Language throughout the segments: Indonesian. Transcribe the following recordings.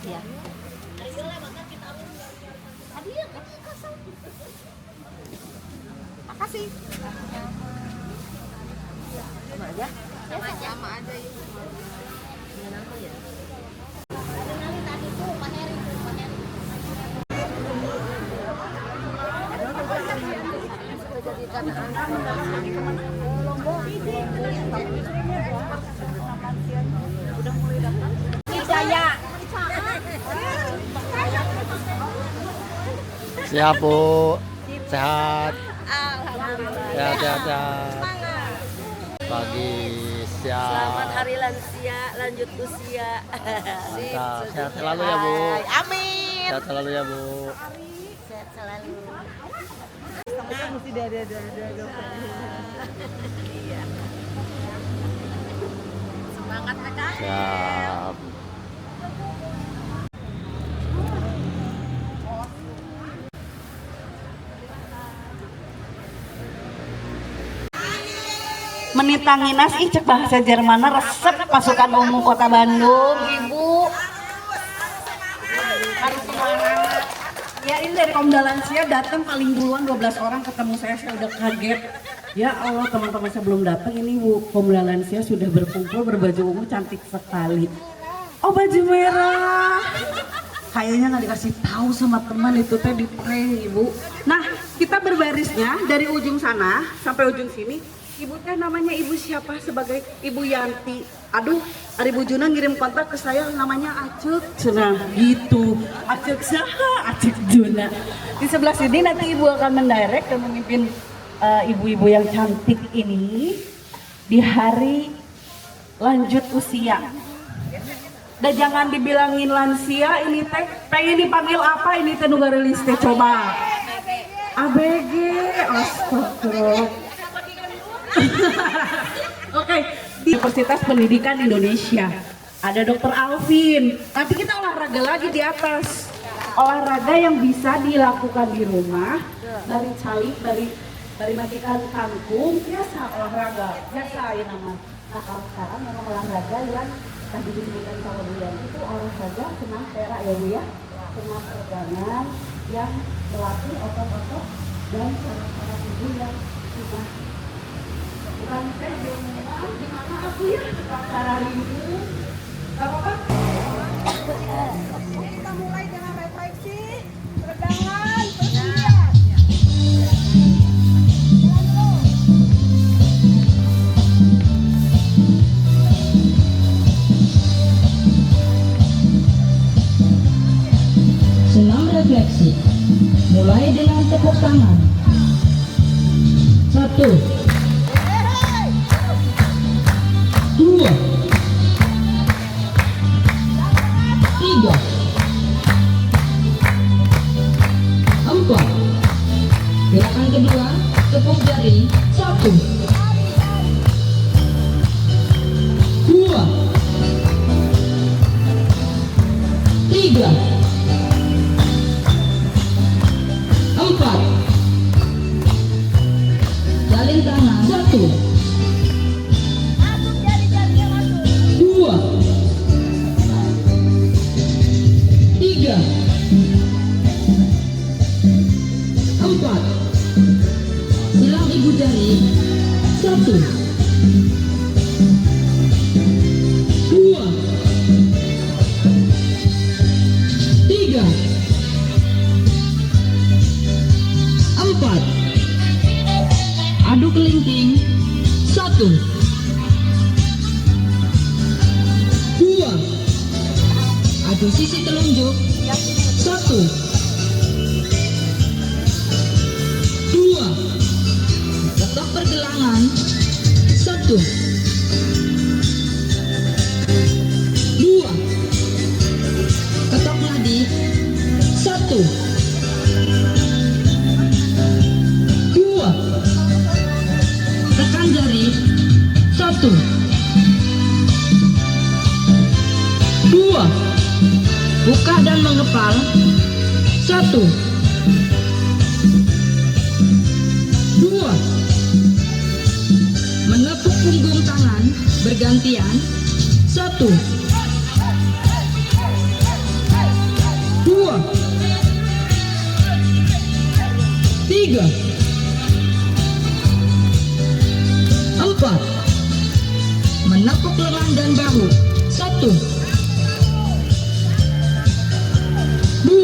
Ya. Makasih. Sama aja. Sama aja. Sama aja ya. Dengan aku ya. Siap Bu, sehat. Alhamdulillah. Sehat. Pagi siap. Selamat hari lansia, lanjut usia. Mantap. Sehat selalu ya Bu. Amin. Sehat selalu ya Bu. Sehat selalu. Kita mesti ada. Iya. Semangat PKL. Siap. Menitanginas ih cek bahasa Jerman resep pasukan umum kota Bandung ibu harus semangat ya. Ini dari Komda Lansia datang paling duluan 12 orang ketemu saya udah kaget ya Allah. Teman-teman saya belum datang ini Bu Komda Lansia sudah berkumpul berbaju ungu cantik sekali. Oh baju merah kayaknya nggak dikasih tahu sama teman itu teh di prank ibu. Nah kita berbarisnya dari ujung sana sampai ujung sini. Ibu teh namanya ibu siapa? Sebagai Ibu Yanti. Aduh, Ari Bu Juna ngirim kontak ke saya namanya Acek. Cenah gitu. Acek saha? Acek Juna. Di sebelah sini nanti ibu akan mendirect dan memimpin ibu-ibu yang cantik ini di hari lanjut usia. Dan jangan dibilangin lansia ini teh pengen dipanggil apa ini teh nu rilis teh coba. ABG. Astagfirullah. Oke, di Universitas Pendidikan Indonesia ada Dr. Alvin. Nanti kita olahraga lagi di atas. Olahraga yang bisa dilakukan di rumah dari calik, dari matikan kangkung, biasa olahraga, biasa ya nama. Nah kalau sekarang memang olahraga yang tadi disebutkan sama Bu Yanti itu olahraga senam perak ya Bu ya, senam peregangan yang melatih otot-otot dan saraf-saraf tubuh yang sudah bukan saya gimana aku ya cara ribu gak apa-apa. Kita mulai dengan refleksi, peregangan, persendian. Senam refleksi mulai dengan tepuk tangan. 1 2 3 4. Gerakan kedua tepuk jari. 1 2 3 4. Jalin tangan. 1 2 3 4. Silang ibu jari. 1 2 3 4. Adu kelingking. 1 2. Adu sisi telunjuk. 1 2. Ketok pergelangan. 1 2. Ketok nadi. 1 2. Tekan jari. 1 2. Buka dan mengepal. 1 2. Menepuk punggung tangan bergantian. 1 3, 4, menepuk lengan dan bahu. 1, 2,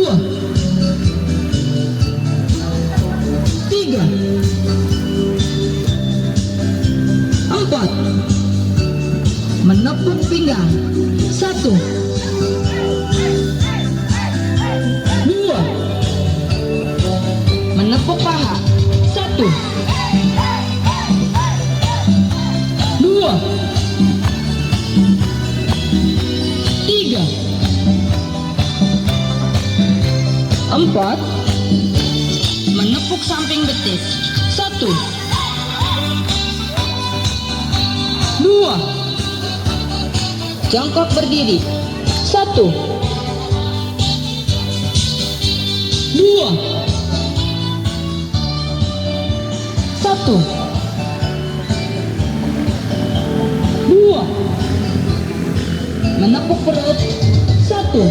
3, 4, menepuk pinggang. 1, 2, menepuk paha. 1, 2, 3, 4, menepuk samping betis. 1, 2, jongkok berdiri. 1, 2, 1, 2, menepuk perut. 1,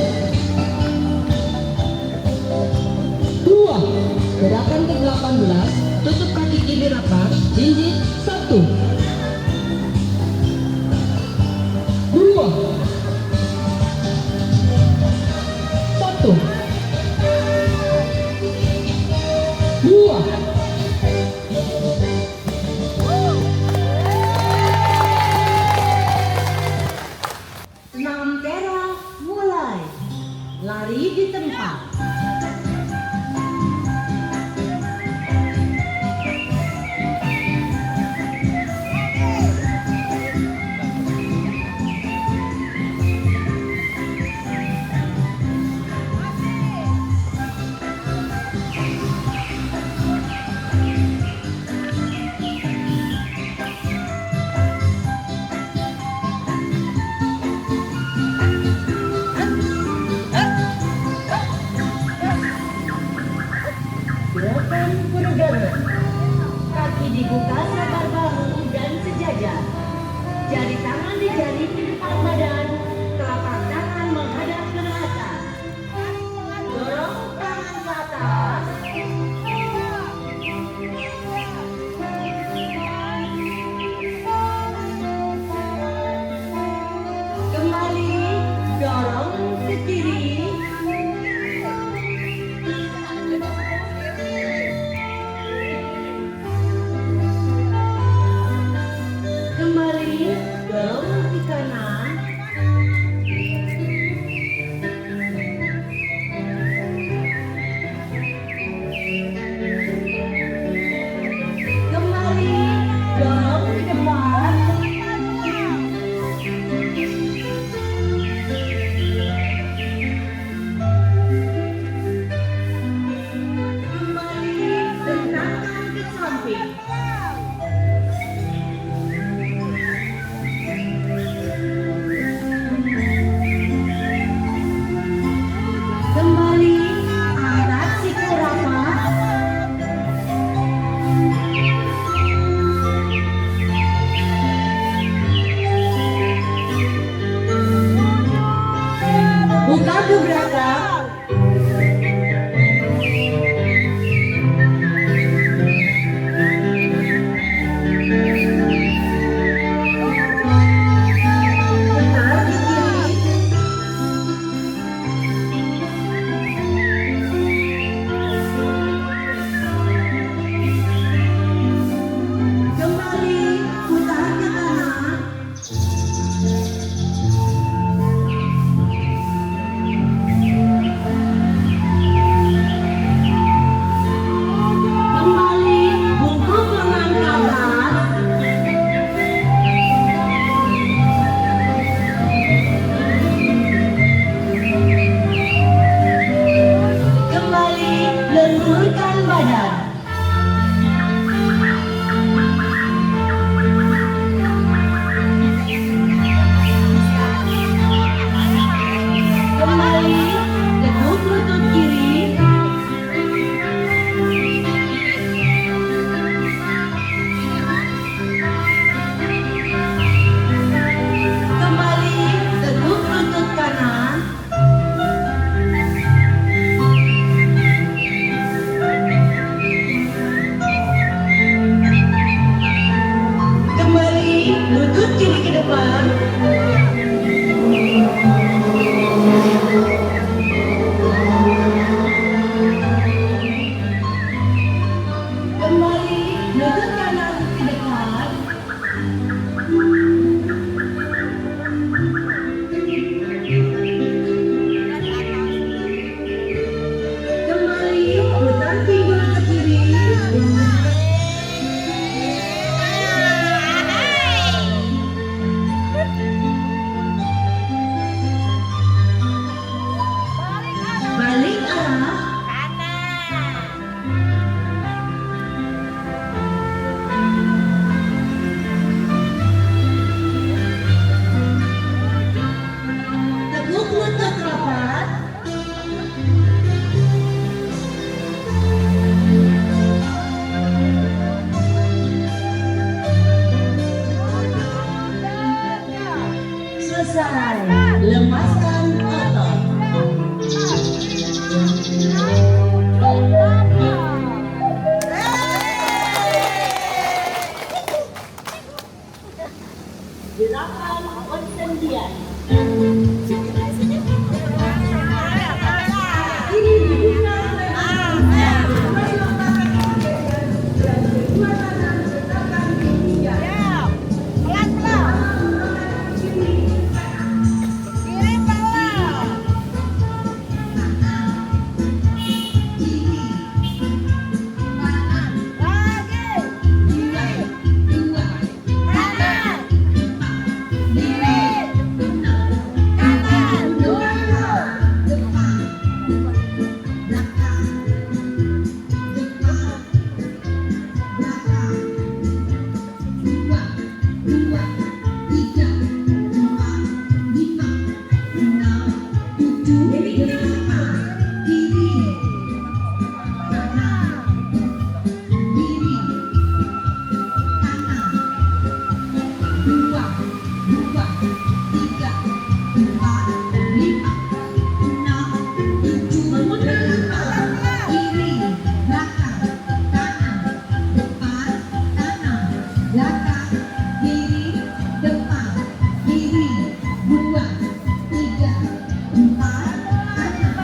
2, gerakan ke-18, tutup kaki kiri rapat, jinjit. 1, 2, 1, 2. Nampera mulai. Lari di tempat. Gerakan peregangan. Kaki dibuka sebar bahu dan sejajar. Jari tangan dijaring di depan badan. Telapak tangan menghadap ke atas. Dorong tangan ke atas. Kembali dorong ke kiri. Kembali dorong ke kanan. Kembali dorong ke depan. Kembali bentangkan ke samping. Kembali angkat siku rapat. Buka ke belakang. Putar ke kiri. Kembali putar ke kanan. depan, kiri, kanan, kiri, kanan, dua, dua, tiga, empat, lima, enam, tujuh, delapan, kiri, belakang, kanan, depan, kanan, belakang, kiri, depan, kiri, dua, tiga, empat, kanan,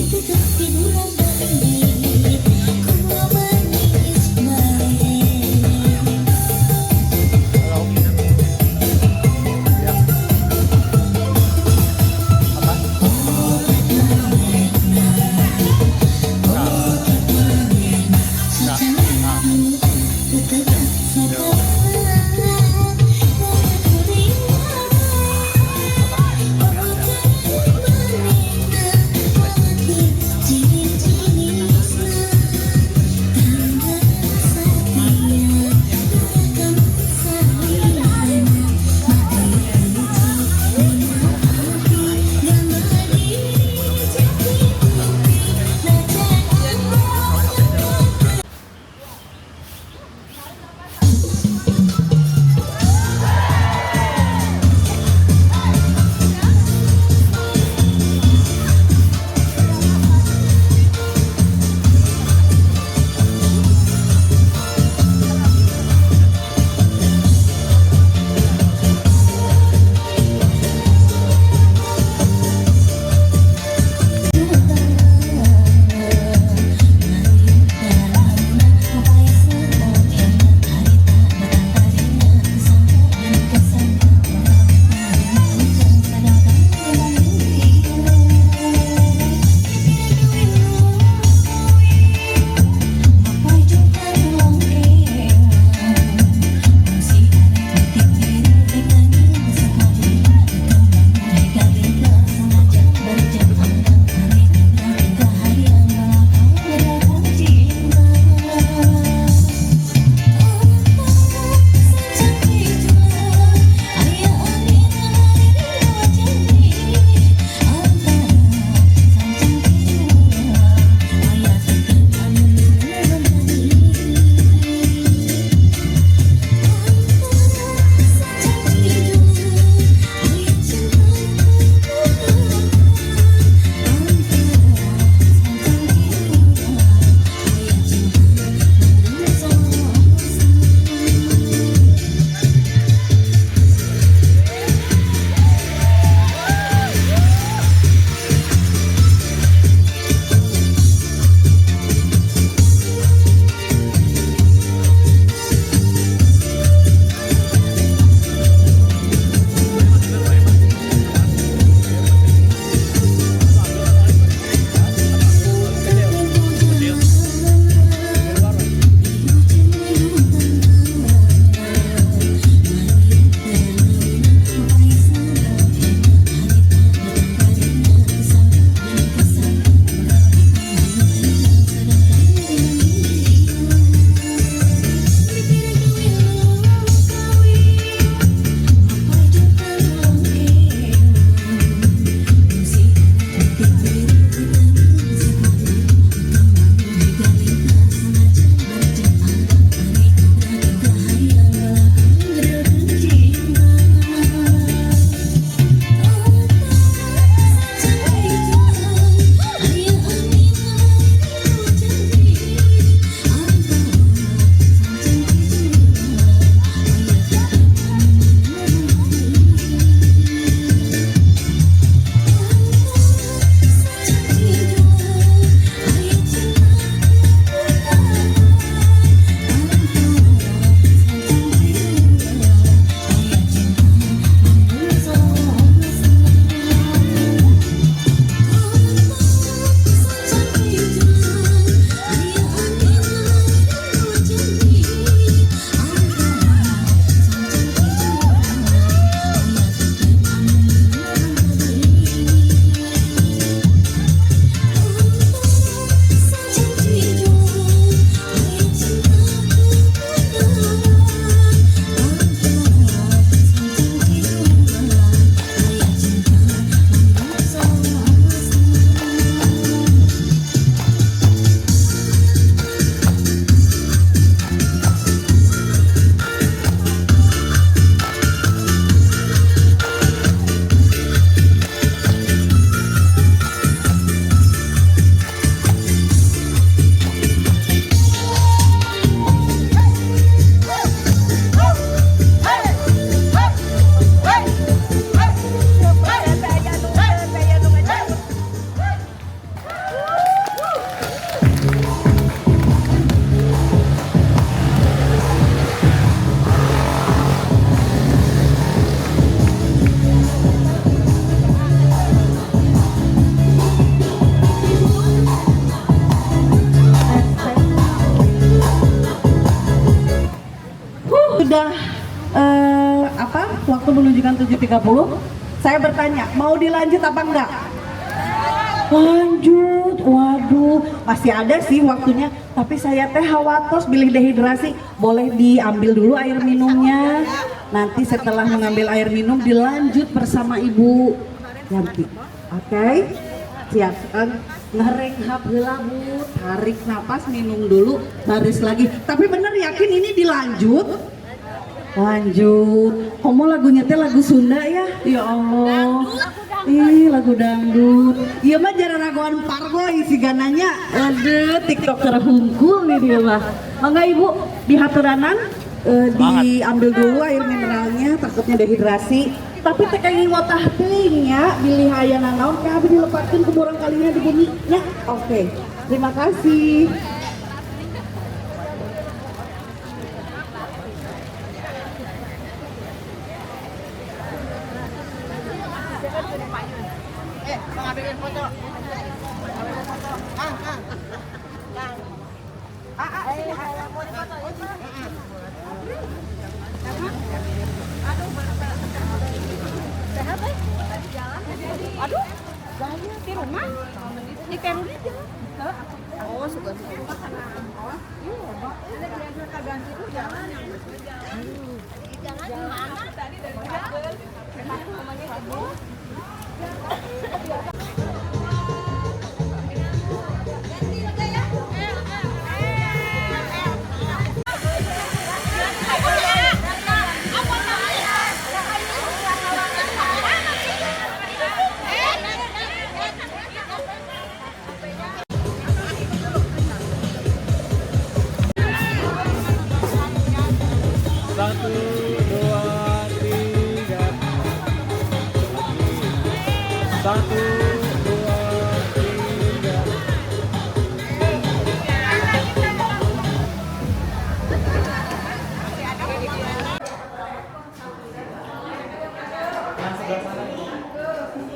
Halo. Ya. Apa? pertunjukan 7.30. Saya bertanya, mau dilanjut apa enggak? Lanjut, waduh, masih ada sih waktunya. Tapi saya teh khawatir bilih dehidrasi. Boleh diambil dulu air minumnya. Nanti setelah mengambil air minum dilanjut bersama Ibu Yanti. Oke, siap. Ngerenghap heula Bu, tarik napas, minum dulu, baris lagi. Tapi bener yakin ini dilanjut? Lanjut. Komo lagunya teh lagu Sunda ya? Ya Allah. Ih, lagu dangdut. Iya mah jarang raguan pargo isi gananya. Aduh, TikToker hungkul nih dia mah. Mangga Ibu, di haturanan diambil dulu air mineralnya, takutnya dehidrasi. Tapi teh kayak ngotah teuing nya, bilih hayana naon kabeh dilepaskeun ke borang kalinya di bumi nya. Oke. Terima kasih. Satu, dua, tiga. Satu, dua, tiga.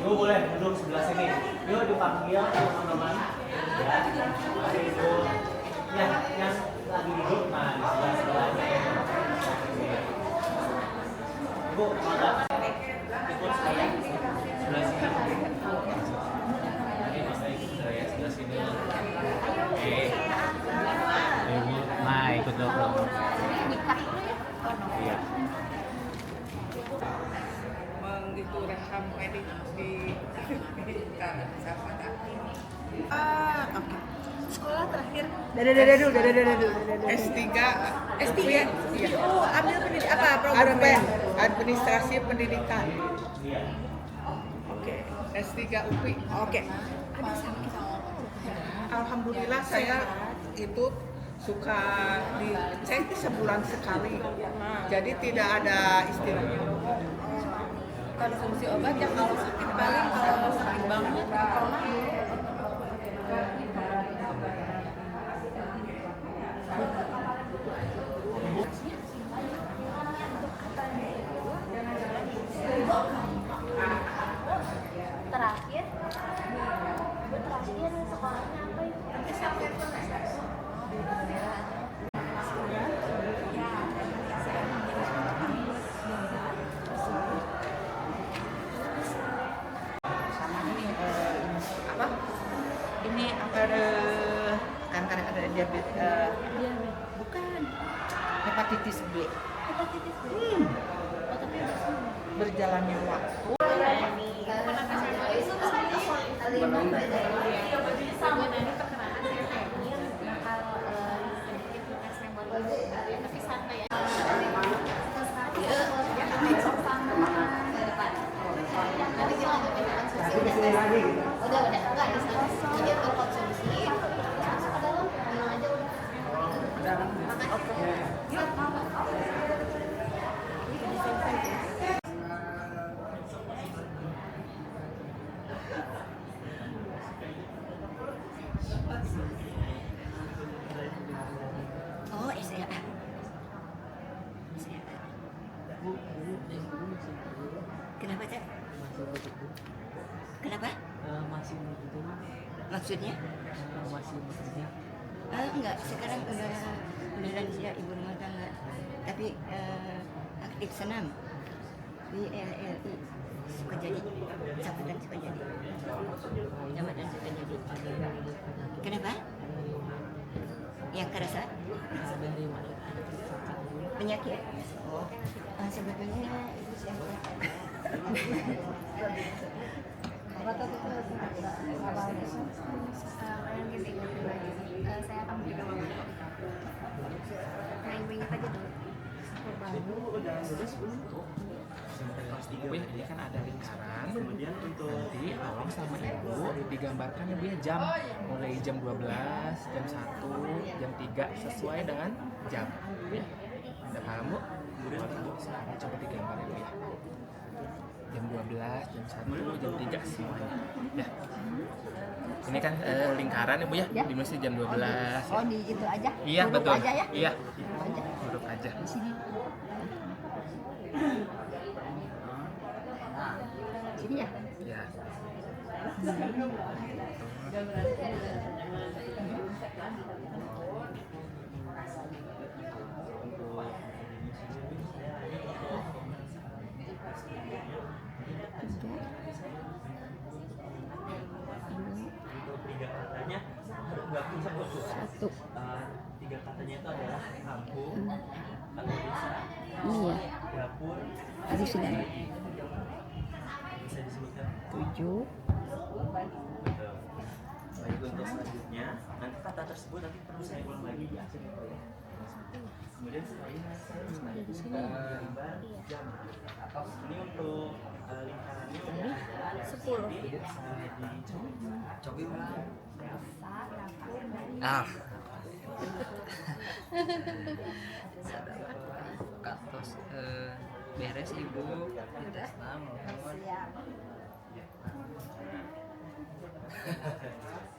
Ibu boleh duduk sebelah sini. Yuk dipanggil teman-teman. Ya, mari Ibu. Ya, yang lagi duduk nah di sebelah sebelahnya. Ibu, mau nggak ikut saya sebelah sini? Oke, Mas ikut saya sebelah sini. Oke. Ibu, nah ikut dulu. Iya. Itu rekam edit di oke. Sekolah terakhir. S3 iya. Oh, ambil pendidikan apa programnya? Administrasi Pendidikan. Oke. S3 UPI. Oke. Alhamdulillah saya itu suka saya itu sebulan sekali. Jadi tidak ada istilahnya. Konsumsi obat yang kalau sakit paling kalau sakit banget terakhir sekolahnya apa itu? Ini kanker ada diabetes bukan hepatitis B. Hepatitis B. Oh, tapi Berjalannya waktu tapi santai ya. Udah enggak di sana. Jadi untuk konsumsi masuk ke dalam, tenang aja udah. Oh, SLA. Kenapa, Cak? Kenapa? Masih begitu. Maksudnya? Masih begitu. Enggak, sekarang udah lansia ibu rumah tangga. Tapi aktif senam. BLLI Sukajadi, Kecamatan Sukajadi. Kecamatan Sukajadi. Kenapa? Yang kerasa? Penyakit? Oh, sebetulnya itu siapa? Saya akan main aja dulu. Kelas 3 Bu ya, ini kan ada lingkaran. Kemudian untuk nanti tolong sama ibu digambarkan ya Bu ya, jam mulai jam 12, jam 1, jam 3 sesuai dengan jam Bu ya. Udah paham Bu? Kemudian ibu sekarang coba digambar ya Bu ya. Jam 12, jam 1, jam 3 semuanya. Ya. Ini kan lingkaran ya Bu ya, di mesti jam 12. Oh, di itu aja? Iya, Duduk betul. aja ya? Iya. Duduk aja. Duduk aja. Di sini. Sini ya? Ya. Tiga katanya nggak bisa fokus. Satu. Tiga katanya itu adalah kampung, atau desa, Iya. dapur. Tadi sudah. Bisa disebutkan. 7. Baik, untuk selanjutnya nanti kata tersebut nanti perlu saya ulang lagi ya. Kemudian saya gambar jam. Ini untuk lingkarannya 10. dicoba. Ah. Katos beres ibu kita namun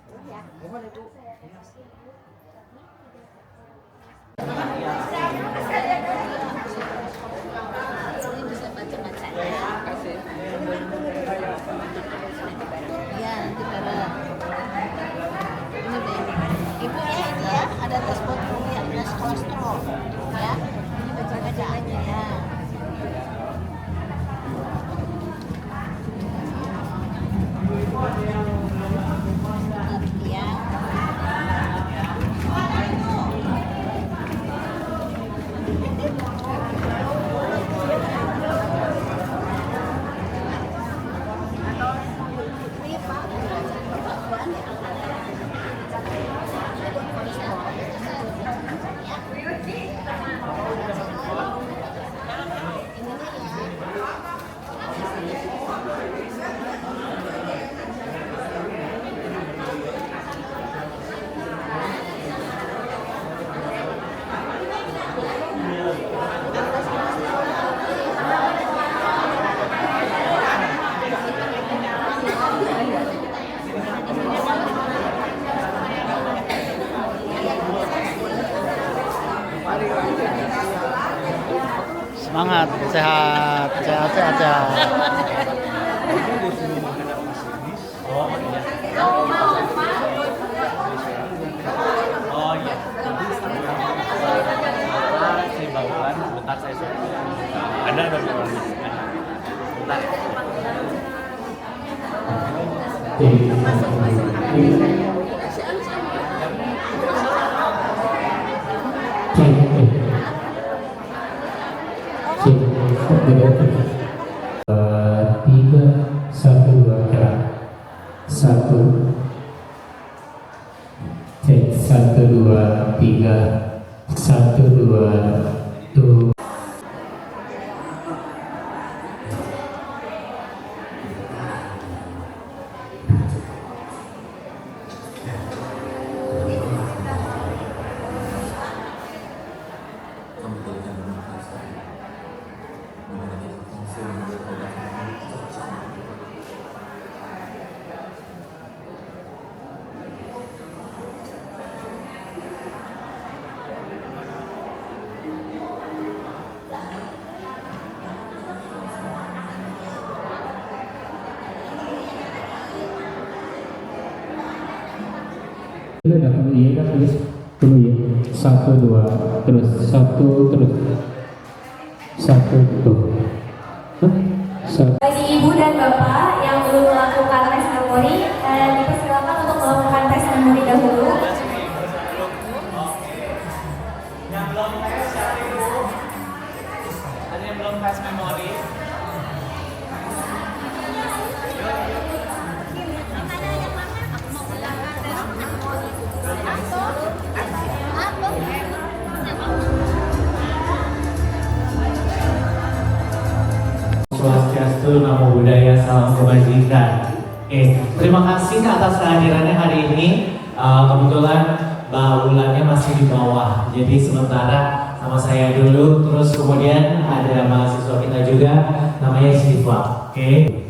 Siap. Ini bisa baca-baca ya. Ya, nanti bareng. Ini deh. Ibu ya, ini ya, ada tes ya, tes kolesterol. Ya, ini baca-bacaannya ya. Ya. semangat sehat sehat sehat sehat. Oh iya. Saya bawakan sebentar saya suruh. Ada orang. Bentar. Tiga, satu, dua, gerak. Satu, cek, 1, 2, 3, 1, 2, tuh. Iya kan tulis dulu ya 1, 2 terus 1 terus 1 tuh Bagi ibu dan bapak yang belum melakukan tes memori, dipersilakan untuk melakukan tes memori dahulu. Yang belum tes siapa ibu? Ada yang belum tes memori? Swastiastu, Namo Buddhaya, salam kebajikan. Terima kasih atas kehadirannya hari ini. Kebetulan Mbak Wulannya masih di bawah, jadi sementara sama saya dulu, terus kemudian ada mahasiswa kita juga namanya Syifa.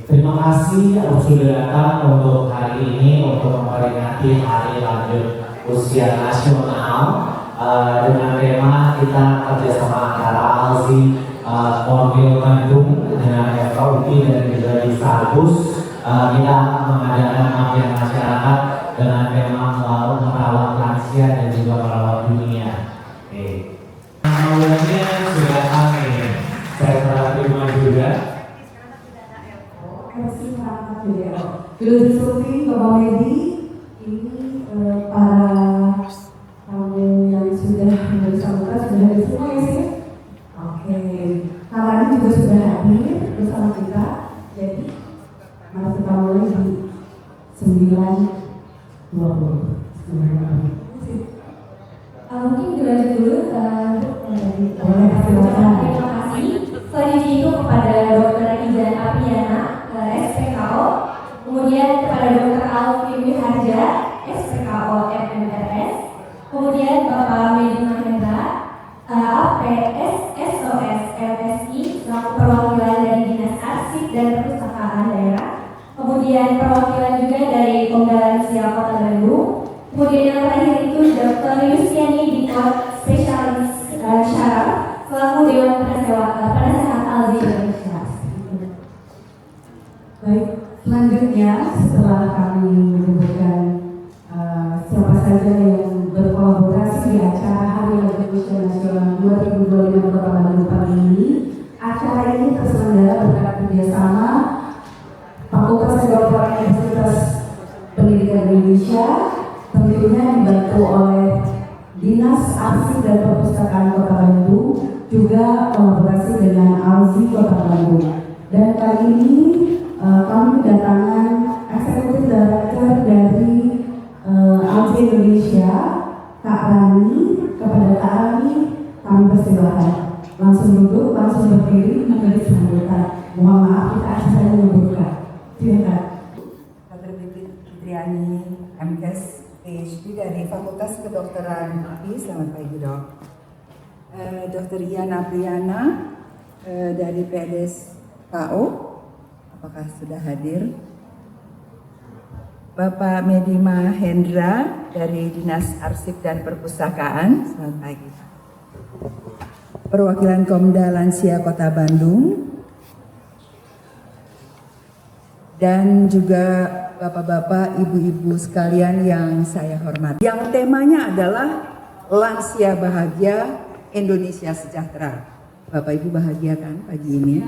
Terima kasih sudah datang untuk hari ini untuk memperingati Hari Lanjut Usia Nasional dengan tema kita kerjasama antara ALSI, Korwil Bandung dengan FKUPI dan juga di Sarbus. Kita mengadakan pengabdian masyarakat dengan tema merawat lansia dan juga merawat dunia. Awalnya sudah datang ini, saya telah terima juga. Filosofi Bapak Medi, ini para tamu yang sudah bersama sudah hadir semua ya sih? Oke, Karani juga sudah hadir bersama kita, jadi mari kita mulai di 9.20. Mungkin dilanjut dulu terima kasih. Selanjutnya itu kepada Dr. Izan Apriana, SPKO, kemudian kepada Dr. Alvin Harja, SPKO MMRS, kemudian Bapak Medi Mahendra, APS SOS LSI selaku perwakilan dari Dinas Arsip dan Perpustakaan Daerah, kemudian perwakilan juga dari Komda Lansia Kota Bandung, kemudian yang terakhir itu Dr. Yustiani Dikot, spesialis syaraf selaku Dewan Penasehat ALSI Indonesia. Baik, selanjutnya setelah kami menyebutkan siapa saja yang berkolaborasi di acara Hari Lanjut Usia Nasional 2025 Kota Bandung pagi ini, acara ini terselenggara berkat kerjasama Fakultas Kedokteran Universitas Pendidikan Indonesia, tentunya dibantu oleh Dinas Arsip dan Perpustakaan Kota Bandung, juga kolaborasi dengan ALSI Kota Bandung. Dan kali ini kami kedatangan Eksekutif Director dari ALSI Indonesia, Kak Rani. Kepada Kak Rani, kami persilahkan langsung duduk, langsung berdiri memberi sambutan. Mohon maaf kita acaranya membuka. Silakan. Dr. Fitriani, MKes, PhD dari Fakultas Kedokteran UI. Selamat pagi dok. Dr. Ian Apriana dari PDS-KO, apakah sudah hadir? Bapak Medi Mahendra dari Dinas Arsip dan Perpustakaan, selamat pagi. Perwakilan Komda Lansia Kota Bandung, dan juga bapak-bapak, ibu-ibu sekalian yang saya hormati. Yang temanya adalah Lansia Bahagia, Indonesia Sejahtera. Bapak Ibu bahagia kan pagi ini?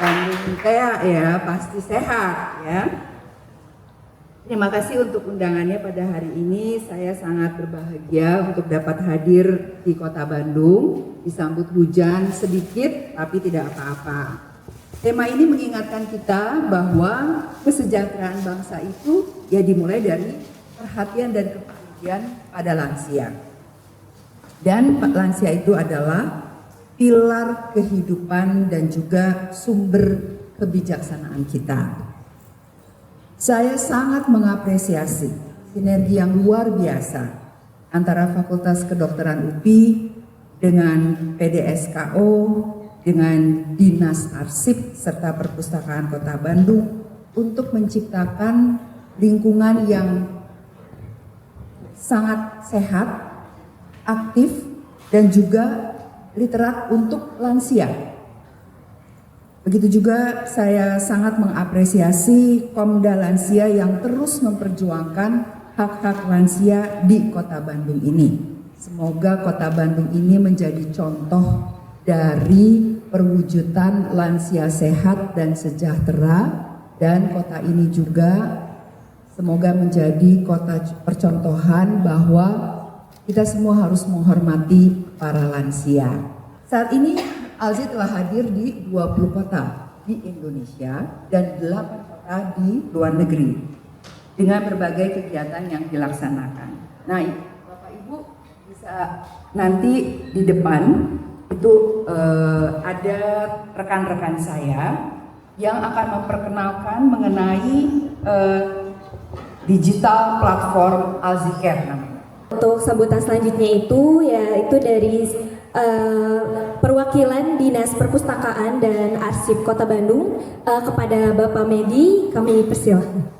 Bandung ya pasti sehat ya. Terima kasih untuk undangannya pada hari ini. Saya sangat berbahagia untuk dapat hadir di Kota Bandung, disambut hujan sedikit tapi tidak apa-apa. Tema ini mengingatkan kita bahwa kesejahteraan bangsa itu ya dimulai dari perhatian dan kepedulian pada lansia. Dan lansia itu adalah pilar kehidupan dan juga sumber kebijaksanaan kita. Saya sangat mengapresiasi sinergi yang luar biasa antara Fakultas Kedokteran UPI dengan PDS-KO, dengan Dinas Arsip serta Perpustakaan Kota Bandung untuk menciptakan lingkungan yang sangat sehat, aktif, dan juga literat untuk lansia. Begitu juga saya sangat mengapresiasi Komda Lansia yang terus memperjuangkan hak-hak lansia di Kota Bandung ini. Semoga Kota Bandung ini menjadi contoh dari perwujudan lansia sehat dan sejahtera, dan kota ini juga semoga menjadi kota percontohan bahwa kita semua harus menghormati para lansia. Saat ini Alzi telah hadir di 20 kota di Indonesia dan 8 kota di luar negeri dengan berbagai kegiatan yang dilaksanakan. Nah, Bapak Ibu bisa nanti di depan itu ada rekan-rekan saya yang akan memperkenalkan mengenai digital platform Alzicare namanya. Untuk sambutan selanjutnya yaitu dari perwakilan Dinas Perpustakaan dan Arsip Kota Bandung kepada Bapak Medi, kami persilahkan.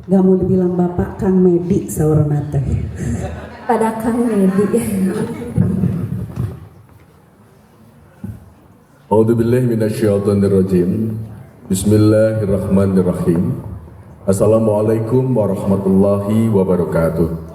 Gak mau dibilang Bapak, Kang Medi saurna teh. Pada Kang Medi. A'udzubillahi minasyaitonirrajim. Bismillahirrahmanirrahim. Assalamualaikum warahmatullahi wabarakatuh.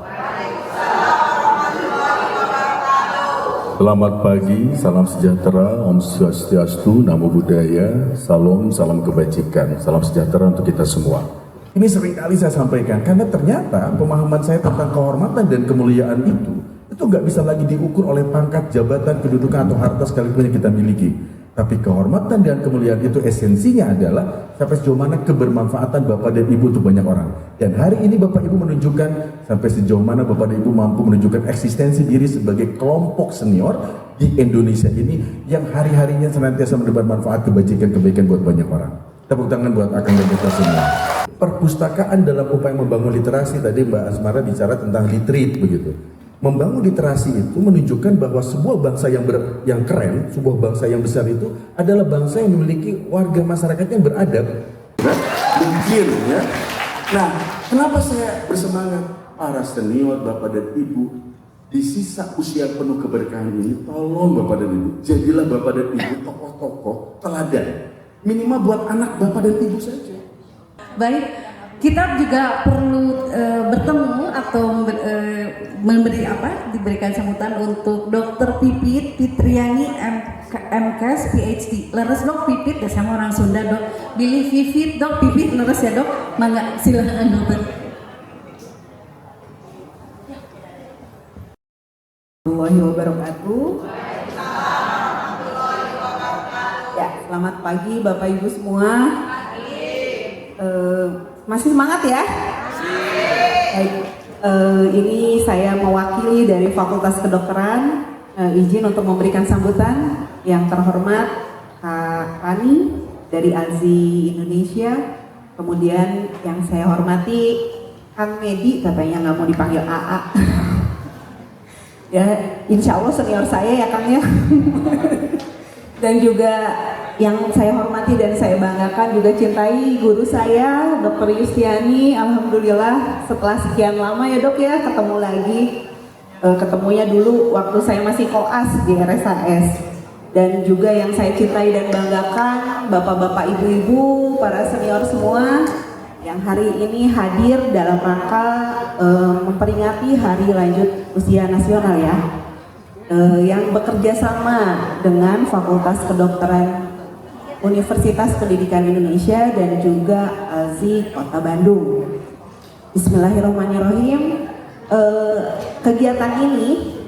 Selamat pagi, salam sejahtera, Om Swastiastu, Namo Buddhaya, salam kebajikan, salam sejahtera untuk kita semua. Ini seringkali saya sampaikan karena ternyata pemahaman saya tentang kehormatan dan kemuliaan itu nggak bisa lagi diukur oleh pangkat, jabatan, kedudukan atau harta sekalipun yang kita miliki. Tapi kehormatan dan kemuliaan itu esensinya adalah sampai sejauh mana kebermanfaatan Bapak dan Ibu untuk banyak orang. Dan hari ini Bapak Ibu menunjukkan sampai sejauh mana Bapak dan Ibu mampu menunjukkan eksistensi diri sebagai kelompok senior di Indonesia ini yang hari-harinya senantiasa mendebar manfaat kebaikan buat banyak orang. Tepuk tangan buat Akang dan kita semua. Perpustakaan dalam upaya membangun literasi, tadi Mbak Asmara bicara tentang literate begitu. Membangun literasi itu menunjukkan bahwa sebuah bangsa yang keren, sebuah bangsa yang besar itu adalah bangsa yang memiliki warga masyarakat yang beradab. Mungkin ya. Nah, kenapa saya bersemangat? Para senior, Bapak dan Ibu, di sisa usia penuh keberkahan ini, tolong Bapak dan Ibu, jadilah Bapak dan Ibu tokoh-tokoh teladan. Minimal buat anak Bapak dan Ibu saja. Baik, kita juga perlu bertemu atau diberikan sambutan untuk Dr. Pipit Fitriani MKes PhD. Leres dok Pipit, ya sama orang Sunda dok. Billy Vivit dok, Pipit leres ya dok. Mangga silakan dokter. Warahmatullahi wabarakatuh. Ya, selamat pagi Bapak Ibu semua. Masih semangat ya? Baik, ini saya mewakili dari Fakultas Kedokteran, izin untuk memberikan sambutan yang terhormat Kak Rani dari ALZI Indonesia, kemudian yang saya hormati Kang Medi, katanya nggak mau dipanggil AA. Ya, insya Allah senior saya ya Kang ya. Dan juga yang saya hormati dan saya banggakan juga cintai guru saya Dr. Yustiani. Alhamdulillah setelah sekian lama ya dok ya ketemu lagi. Ketemunya dulu waktu saya masih koas di RSAS. Dan juga yang saya cintai dan banggakan bapak-bapak, ibu-ibu, para senior semua yang hari ini hadir dalam rangka memperingati hari lanjut usia nasional ya. Yang bekerja sama dengan Fakultas Kedokteran Universitas Pendidikan Indonesia dan juga ALZI Kota Bandung. Bismillahirrahmanirrahim. Kegiatan ini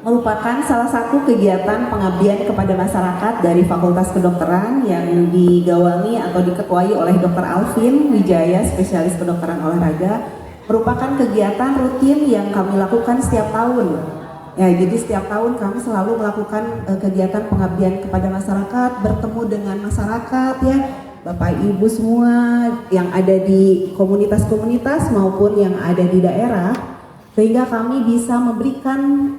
merupakan salah satu kegiatan pengabdian kepada masyarakat dari Fakultas Kedokteran yang digawangi atau diketuai oleh Dr. Alvin Wijaya, spesialis kedokteran olahraga. Merupakan kegiatan rutin yang kami lakukan setiap tahun. Ya, jadi setiap tahun kami selalu melakukan kegiatan pengabdian kepada masyarakat, bertemu dengan masyarakat ya, Bapak Ibu semua yang ada di komunitas-komunitas maupun yang ada di daerah, sehingga kami bisa memberikan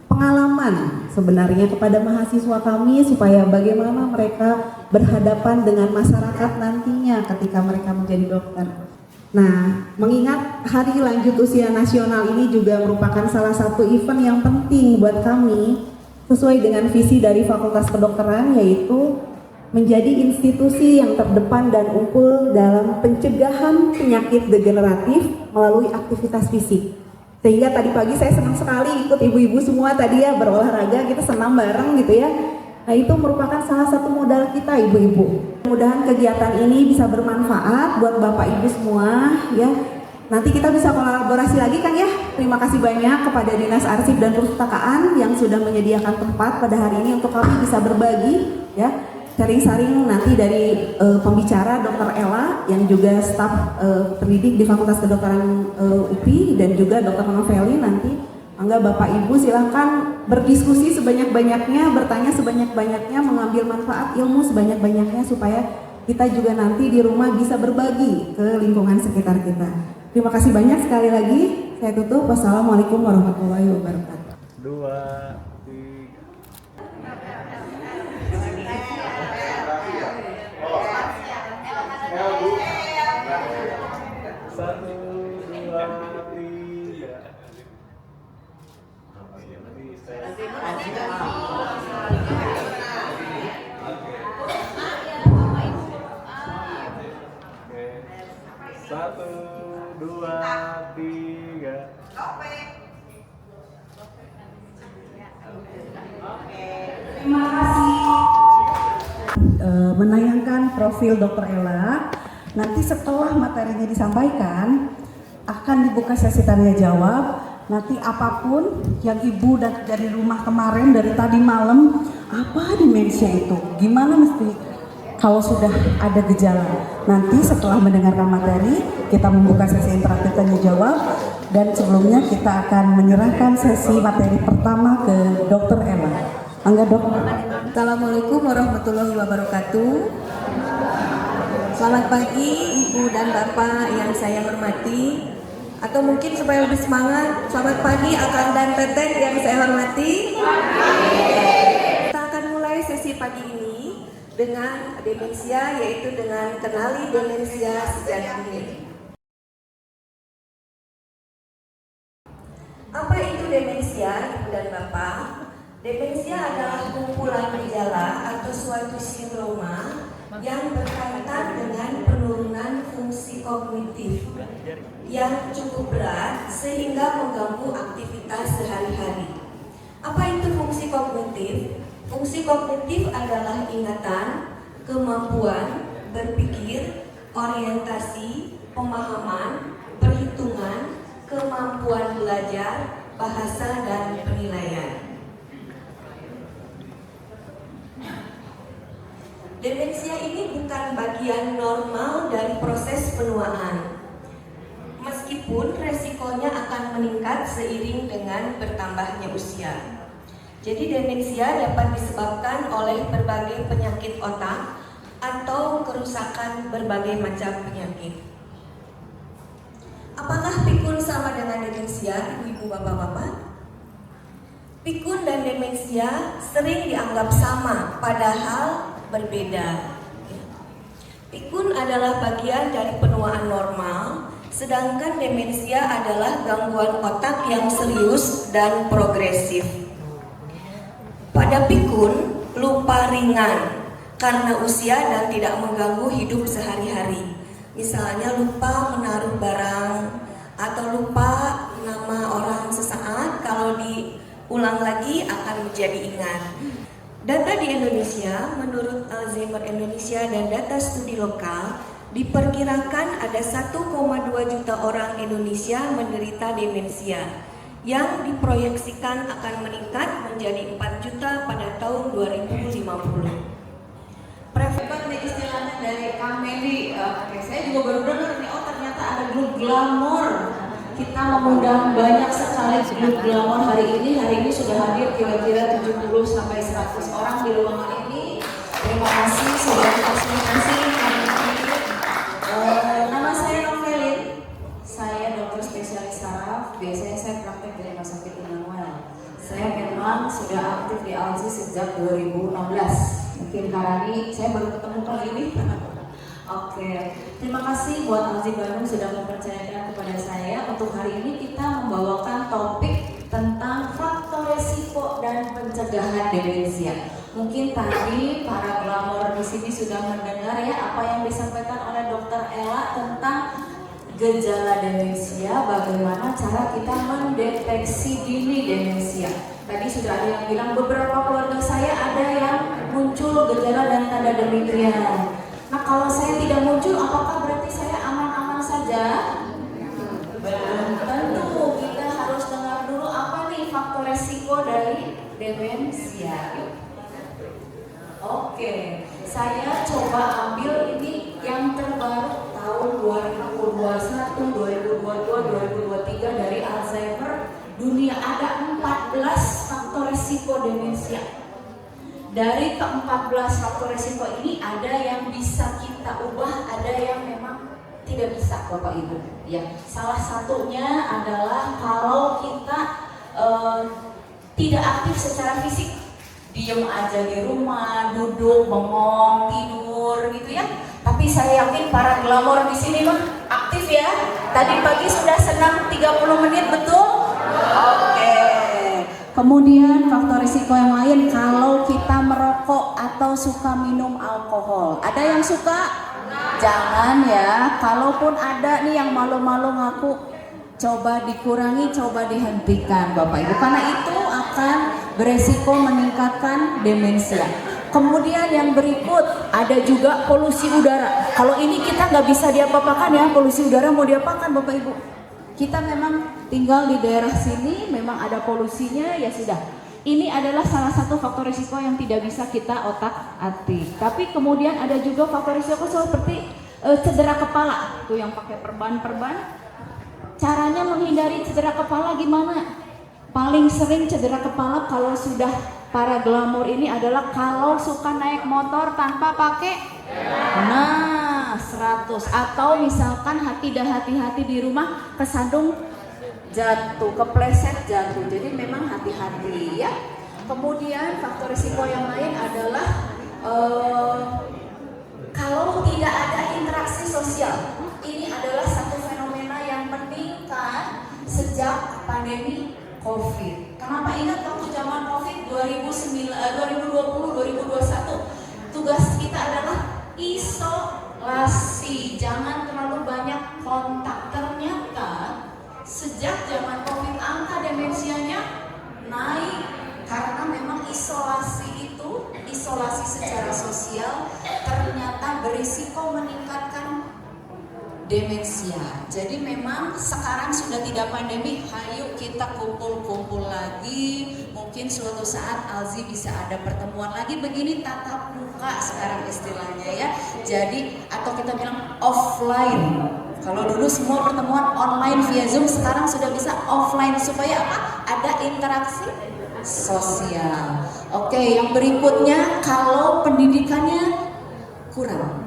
pengalaman sebenarnya kepada mahasiswa kami supaya bagaimana mereka berhadapan dengan masyarakat nantinya ketika mereka menjadi dokter. Nah, mengingat Hari Lanjut Usia Nasional ini juga merupakan salah satu event yang penting buat kami sesuai dengan visi dari Fakultas Kedokteran, yaitu menjadi institusi yang terdepan dan unggul dalam pencegahan penyakit degeneratif melalui aktivitas fisik. Sehingga tadi pagi saya senang sekali ikut ibu-ibu semua tadi ya berolahraga, kita senam bareng gitu ya. Nah itu merupakan salah satu modal kita ibu-ibu. Mudah-mudahan kegiatan ini bisa bermanfaat buat Bapak Ibu semua ya. Nanti kita bisa kolaborasi lagi Kang ya. Terima kasih banyak kepada Dinas Arsip dan Perpustakaan yang sudah menyediakan tempat pada hari ini untuk kami bisa berbagi ya. Sharing-sharing nanti dari pembicara Dr. Ella yang juga staf pendidik di Fakultas Kedokteran UPI dan juga Dr. Noveli nanti. Enggak Bapak Ibu silahkan berdiskusi sebanyak-banyaknya, bertanya sebanyak-banyaknya, mengambil manfaat ilmu sebanyak-banyaknya supaya kita juga nanti di rumah bisa berbagi ke lingkungan sekitar kita. Terima kasih banyak sekali lagi. Saya tutup. Wassalamualaikum warahmatullahi wabarakatuh. 2, 3. Satu, dua, tiga. Terima kasih. Menayangkan profil Dr. Ella. Nanti setelah materinya disampaikan akan dibuka sesi tanya jawab. Nanti apapun yang ibu dari rumah kemarin dari tadi malam, apa demensia itu? Gimana mesti kalau sudah ada gejala? Nanti setelah mendengarkan materi kita membuka sesi interaktif tanya jawab dan sebelumnya kita akan menyerahkan sesi materi pertama ke Dr. Ella. Angga Dok. Assalamualaikum warahmatullahi wabarakatuh. Selamat pagi Ibu dan Bapak yang saya hormati. Atau mungkin supaya lebih semangat, selamat pagi Akang dan Teteh yang saya hormati. Kita akan mulai sesi pagi ini dengan demensia, yaitu dengan kenali demensia sejak dini. Apa itu demensia, Ibu dan Bapak? Demensia adalah kumpulan gejala atau suatu sindroma yang berkaitan dengan penurunan fungsi kognitif yang cukup berat sehingga mengganggu aktivitas sehari-hari. Apa itu fungsi kognitif? Fungsi kognitif adalah ingatan, kemampuan berpikir, orientasi, pemahaman, perhitungan, kemampuan belajar, bahasa, dan penilaian. Demensia ini bukan bagian normal dari proses penuaan. Meskipun resikonya akan meningkat seiring dengan bertambahnya usia. Jadi demensia dapat disebabkan oleh berbagai penyakit otak atau kerusakan berbagai macam penyakit. Apakah pikun sama dengan demensia, ibu-ibu, bapak-bapak? Pikun dan demensia sering dianggap sama, padahal berbeda. Pikun adalah bagian dari penuaan normal, sedangkan demensia adalah gangguan otak yang serius dan progresif. Pada pikun, lupa ringan karena usia dan tidak mengganggu hidup sehari-hari. Misalnya lupa menaruh barang atau lupa nama orang sesaat, kalau diulang lagi akan menjadi ingat. Data di Indonesia, menurut Alzheimer Indonesia dan data studi lokal, diperkirakan ada 1,2 juta orang Indonesia menderita demensia yang diproyeksikan akan meningkat menjadi 4 juta pada tahun 2050. Prefer nih istilahnya dari Kang Medi, saya juga baru dengar nih, oh ternyata ada grup glamour. Kita mengundang banyak sekali grup glamour hari ini sudah hadir kira-kira 70 sampai 100 orang di ruangan ini. Terima kasih sudah difasilitasi hari ini. Nama saya Novelin, saya dokter spesialis saraf. Biasanya saya praktek di Rumah Sakit Immanuel. Saya memang sudah aktif di ALSI sejak 2016. Mungkin Karani, saya baru ketemu kali ini. Oke, terima kasih buat Alzi Bandung sudah mempercayakan kepada saya. Untuk hari ini kita membawakan topik tentang faktor resiko dan pencegahan demensia. Mungkin tadi para glamor di sini sudah mendengar ya apa yang disampaikan oleh Dokter Ella tentang gejala demensia, bagaimana cara kita mendeteksi dini demensia. Tadi sudah ada yang bilang beberapa keluarga saya ada yang muncul gejala dan tanda demikian. Nah kalau saya tidak muncul, apakah berarti saya aman-aman saja? Belum tentu. Kita harus dengar dulu apa nih faktor resiko dari demensia. Oke, saya coba ambil ini yang terbaru tahun 2021, 2022, 2023 dari Alzheimer dunia. Ada 14 faktor risiko demensia. Dari ke-14 faktor risiko ini ada yang bisa kita ubah, ada yang memang tidak bisa, Bapak Ibu. Ya, salah satunya adalah kalau kita tidak aktif secara fisik, diem aja di rumah, duduk, bengong, tidur gitu ya. Tapi saya yakin para glamor di sini mah aktif ya. Tadi pagi sudah senam 30 menit, betul? Oke. Kemudian faktor risiko yang lain kalau kita merokok atau suka minum alkohol. Ada yang suka? Jangan ya. Kalaupun ada nih yang malu-malu ngaku, coba dikurangi, coba dihentikan Bapak Ibu. Karena itu akan beresiko meningkatkan demensia. Kemudian yang berikut ada juga polusi udara. Kalau ini kita nggak bisa diapa-apakan ya, polusi udara mau diapakan Bapak Ibu? Kita memang tinggal di daerah sini, memang ada polusinya, ya sudah. Ini adalah salah satu faktor risiko yang tidak bisa kita otak-atik. Tapi kemudian ada juga faktor risiko seperti cedera kepala, tuh yang pakai perban-perban. Caranya menghindari cedera kepala gimana? Paling sering cedera kepala kalau sudah para glamor ini adalah kalau suka naik motor tanpa pakai 100, atau misalkan tidak hati-hati di rumah kesandung jatuh, kepleset jatuh. Jadi memang hati-hati ya. Kemudian faktor risiko yang lain adalah kalau tidak ada interaksi sosial. Ini adalah satu fenomena yang meningkat sejak pandemi COVID. Kenapa ingat waktu zaman COVID 2020, 2021 tugas kita adalah isolasi, jangan terlalu banyak kontak. Ternyata sejak zaman COVID angka demensianya naik karena memang isolasi itu, isolasi secara sosial ternyata berisiko meningkatkan demensia. Jadi memang sekarang sudah tidak pandemi, ayo kita kumpul-kumpul lagi. Mungkin suatu saat Alzi bisa ada pertemuan lagi begini tatap muka sekarang istilahnya ya. Jadi atau kita bilang offline. Kalau dulu semua pertemuan online via Zoom, sekarang sudah bisa offline supaya apa? Ada interaksi sosial. Oke, yang berikutnya kalau pendidikannya kurang.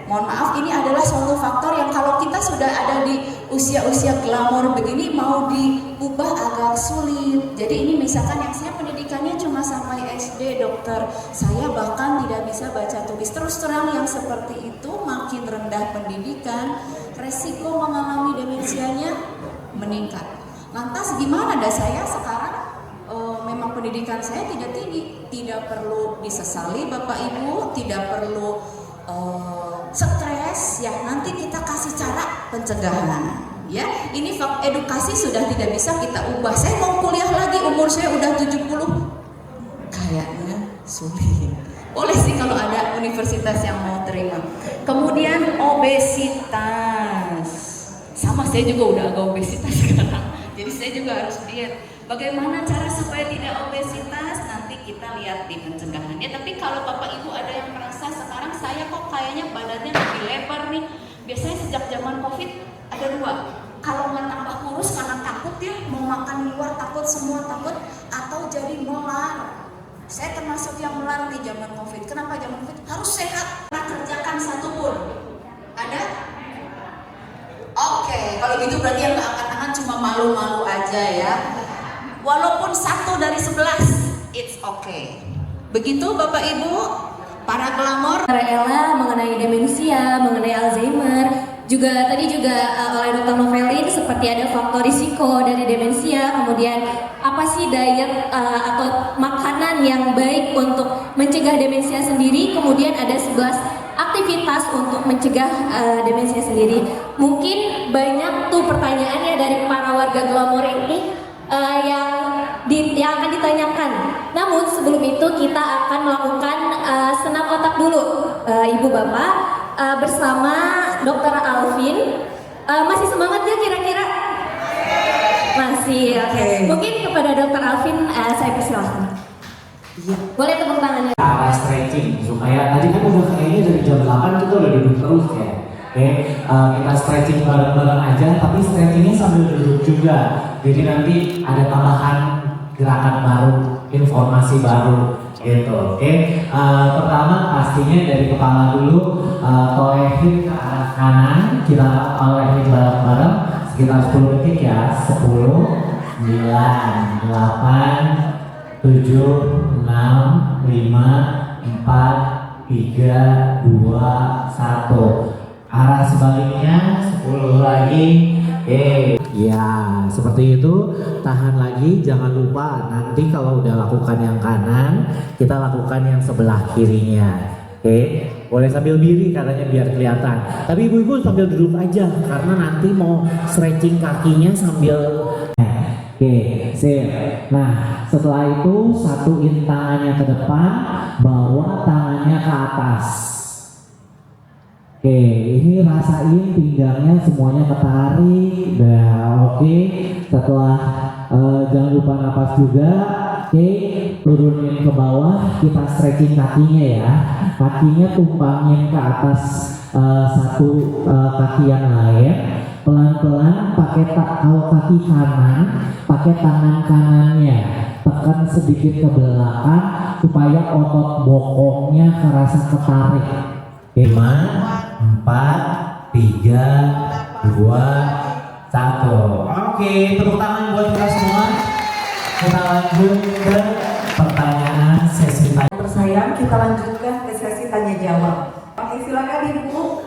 Mohon maaf, ini adalah suatu faktor yang kalau kita sudah ada di usia-usia glamor begini mau diubah agak sulit. Jadi ini misalkan yang saya pendidikannya cuma sampai SD dokter, saya bahkan tidak bisa baca tulis. Terus terang yang seperti itu makin rendah pendidikan, resiko mengalami demensianya meningkat. Lantas gimana dah saya sekarang? Memang pendidikan saya tidak tinggi, tidak perlu disesali Bapak Ibu, tidak perlu stres ya, nanti kita kasih cara pencegahan ya. Ini edukasi sudah tidak bisa kita ubah. Saya mau kuliah lagi, umur saya udah 70, kayaknya sulit. Boleh sih kalau ada universitas yang mau terima. Kemudian obesitas, sama saya juga udah agak obesitas sekarang, jadi saya juga harus diet. Bagaimana cara supaya tidak obesitas? Nanti kita lihat di pencegahannya. Tapi kalau Bapak Ibu ada yang merasa sekarang saya kok kayaknya badannya lebih lebar nih. Biasanya sejak zaman COVID ada dua. Kalau nggak tambah kurus karena takut ya, mau makan di luar takut, semua takut, atau jadi melar. Saya termasuk yang melar di zaman COVID. Kenapa zaman COVID? Harus sehat. Nah, kerjakan satu pun. Ada? Oke, kalau gitu berarti yang nggak angkat tangan cuma malu-malu aja ya. Walaupun 1 dari 11, it's okay. Begitu Bapak Ibu, para glamor. Ella mengenai demensia, mengenai Alzheimer, juga tadi juga oleh Dr. Novelin seperti ada faktor risiko dari demensia, kemudian apa sih diet atau makanan yang baik untuk mencegah demensia sendiri, kemudian ada 11 aktivitas untuk mencegah demensia sendiri. Mungkin banyak tuh pertanyaannya dari para warga Glamor ini yang akan ditanyakan. Namun sebelum itu kita akan melakukan senam otak dulu, Ibu Bapak, bersama Dr. Alvin. Masih semangat ya kira-kira? Masih, oke. Mungkin kepada Dr. Alvin saya persilahkan. Boleh tepuk tangannya. Stretching supaya tadi kan udah kayaknya dari jam 8 kita udah duduk terus ya. Oke, kita stretching bareng-bareng aja, tapi stretchingnya sambil duduk juga. Jadi nanti ada tambahan gerakan baru, informasi baru gitu. Oke, pertama pastinya dari kepala dulu, tolehin ke arah kanan, kita tolehin bareng-bareng sekitar 10 detik ya. 10, 9, 8, 7, 6, 5, 4, 3, 2, 1. Arah sebaliknya 10 lagi. Ya, seperti itu. Tahan lagi, jangan lupa nanti kalau udah lakukan yang kanan, kita lakukan yang sebelah kirinya. Boleh sambil diri katanya biar kelihatan. Tapi ibu-ibu sambil duduk aja karena nanti mau stretching kakinya sambil. Sip. Nah, setelah itu satuin tangannya ke depan, bawa tangannya ke atas. Ini rasain pinggangnya semuanya ketarik. Oke. Setelah jangan lupa napas juga. Turunin ke bawah, kita stretching kakinya ya. Kakinya tumpangin ke atas satu kaki yang lain. Pelan-pelan pakai kalau kaki kanan, pakai tangan kanannya, tekan sedikit ke belakang supaya otot bokongnya kerasa ketarik. 5, 4, 3, 2, 1. Oke, tepuk tangan buat kita semua. Kita lanjut ke pertanyaan sesi tanya. Tersayang, kita lanjutkan ke sesi tanya jawab. Oke, silakan Ibu.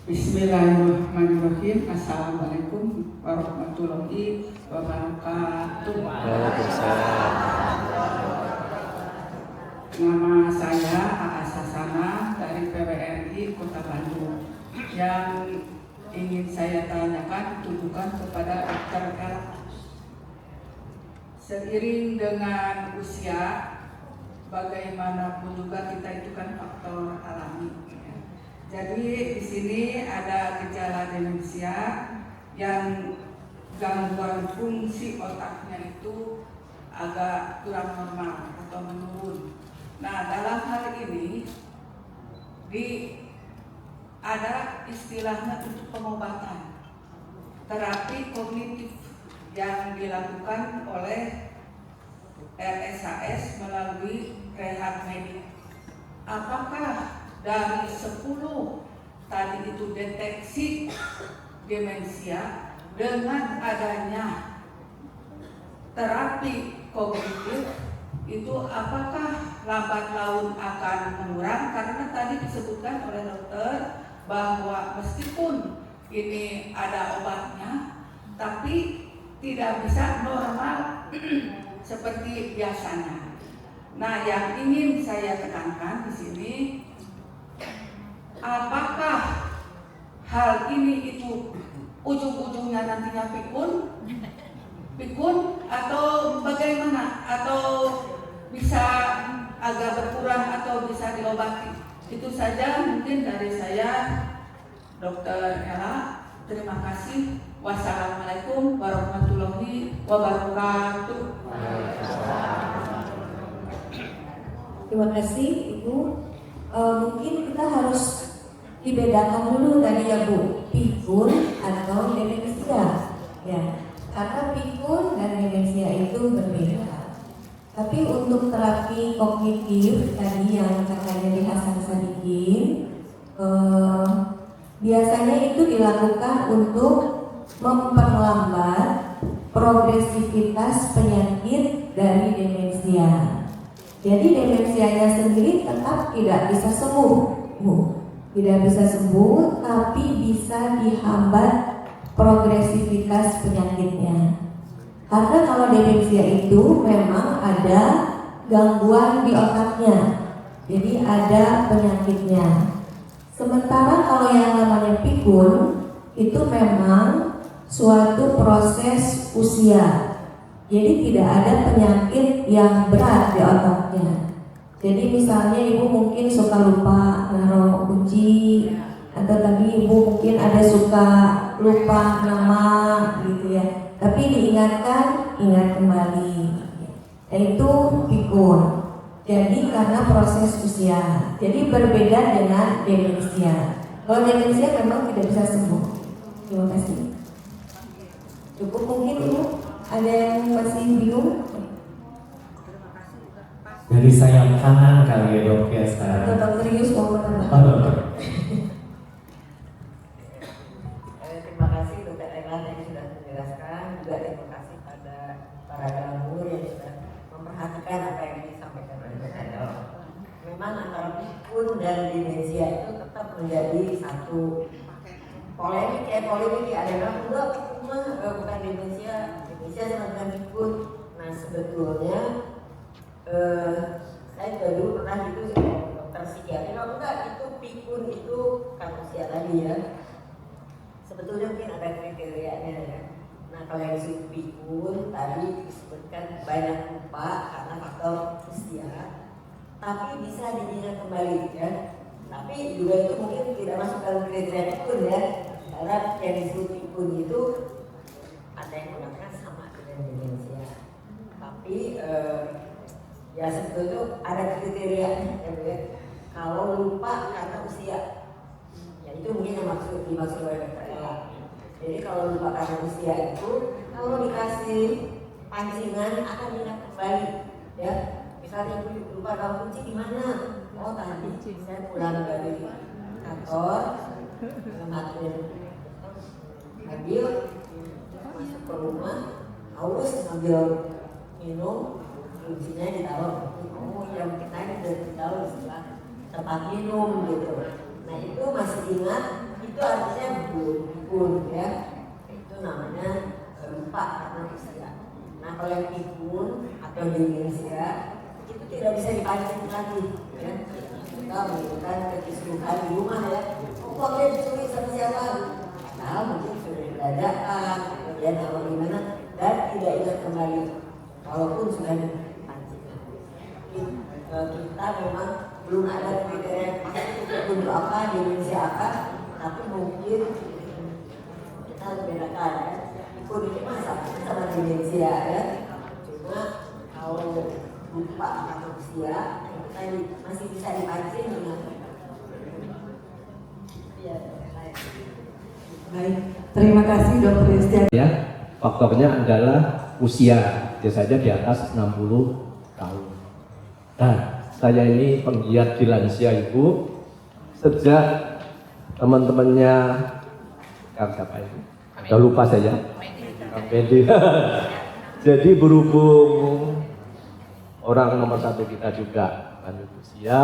Bismillahirrahmanirrahim. Assalamualaikum warahmatullahi wabarakatuh. Nama saya Aa Sasana dari PWRI Kota Bandung. Yang ingin saya tanyakan ditujukan kepada Dr. L. Seiring dengan usia, bagaimanapun juga kita itu kan faktor alami. Jadi di sini ada gejala demensia yang gangguan fungsi otaknya itu agak kurang normal atau menurun. Nah, dalam hal ini ada istilahnya untuk pengobatan, terapi kognitif yang dilakukan oleh RSAS melalui rehab medik. Apakah dari 10 tadi itu deteksi demensia dengan adanya terapi kognitif itu apakah lambat laun akan menurun? Karena tadi disebutkan oleh dokter bahwa meskipun ini ada obatnya tapi tidak bisa normal seperti biasanya. Nah, yang ingin saya tekankan di sini, apakah hal ini itu ujung-ujungnya nantinya pikun atau bagaimana, atau bisa agak berkurang atau bisa diobati? Itu saja mungkin dari saya, Dr. Ella. Terima kasih. Wassalamualaikum warahmatullahi wabarakatuh. Terima kasih Ibu. Mungkin kita harus dibedakan dulu tadi ya Bu, pikun atau demensia. Ya, karena pikun dan demensia itu berbeda. Tapi untuk terapi kognitif tadi yang katanya di Hasan Sadikin, biasanya itu dilakukan untuk memperlambat progresivitas penyakit dari demensia. Jadi demensianya sendiri tetap tidak bisa sembuh, Bu. Tidak bisa sembuh, tapi bisa dihambat progresivitas penyakitnya. Karena kalau demensia itu memang ada gangguan di otaknya, jadi ada penyakitnya. Sementara kalau yang namanya pikun itu memang suatu proses usia, jadi tidak ada penyakit yang berat di otaknya. Jadi misalnya ibu mungkin suka lupa naruh kunci, atau tadi ibu mungkin ada suka lupa nama gitu ya, tapi diingatkan, ingat kembali. Itu pikun. Jadi karena proses usia, jadi berbeda dengan demensia. Kalau demensia memang tidak bisa sembuh. Terima kasih. Cukup mungkin ibu, ada yang masih bingung? Dari sayap kanan kali ya dok ya sekarang. Dokter Yus mau menambah. Oh, dokter. Terima kasih Dokter Ella yang sudah menjelaskan, juga terima kasih pada para guru yang sudah memperhatikan apa yang disampaikan oleh Dokter Ella. Memang antara pikun dan demensia itu tetap menjadi satu polemik ada yang bilang pikun bukan demensia sama dengan pikun. Nah sebetulnya saya juga dulu pernah gitu dokter psikiater, kalau enggak itu pikun itu kan usia tadi ya. Sebetulnya mungkin ada kriterianya ya. Nah kalau yang disebut pikun tadi disebutkan banyak lupa karena faktor usia, tapi bisa diingat kembali ya. Tapi juga itu mungkin tidak masuk dalam kriteria pikun ya, karena yang disebut pikun itu ada yang mengatakan sama dengan demensia. Tapi ya sebetulnya ada kriterianya ya. Kalau lupa karena usia, ya itu mungkin yang dimaksud oleh Dokter Ella. Jadi kalau lupa karena usia itu, kalau dikasih pancingan akan ingat kembali ya. Misalnya lupa bawa kunci di mana? Oh tadi saya pulang dari kantor, ngematiin mobil, masuk ke rumah, haus ngambil minum, kuncinya ditaruh. Oh yang kita ini sudah ditaruh di sebelah tempat minum gitu. Nah itu masih ingat, itu artinya pikun ya. Itu namanya lupa karena usia. Nah kalau yang pikun atau demensia itu tidak bisa dipancing lagi ya. Kita melakukan kekisruhan di rumah ya. Oh kok dia dicuri sama siapa? Nah mungkin sudah dibelanjakan, kemudian kalau gimana dan tidak ingat kembali walaupun sudah dipancing. Kita memang belum ada kriteria pasti untuk apa, demensia apa, tapi mungkin kita harus bedakan ya. Pikun ini sama demensia ya. Cuma kalau lupa atau usia kita masih bisa dipancing dengan ya. Baik, terima kasih Dokter Yustian. Ya, faktornya adalah usia, biasanya di atas 60 tahun. Nah, saya ini penggiat di lansia Ibu. Sejak teman-temannya siapa itu? Udah lupa saya. Kang Pedi. Jadi berhubung orang nomor satu kita juga lanjut usia,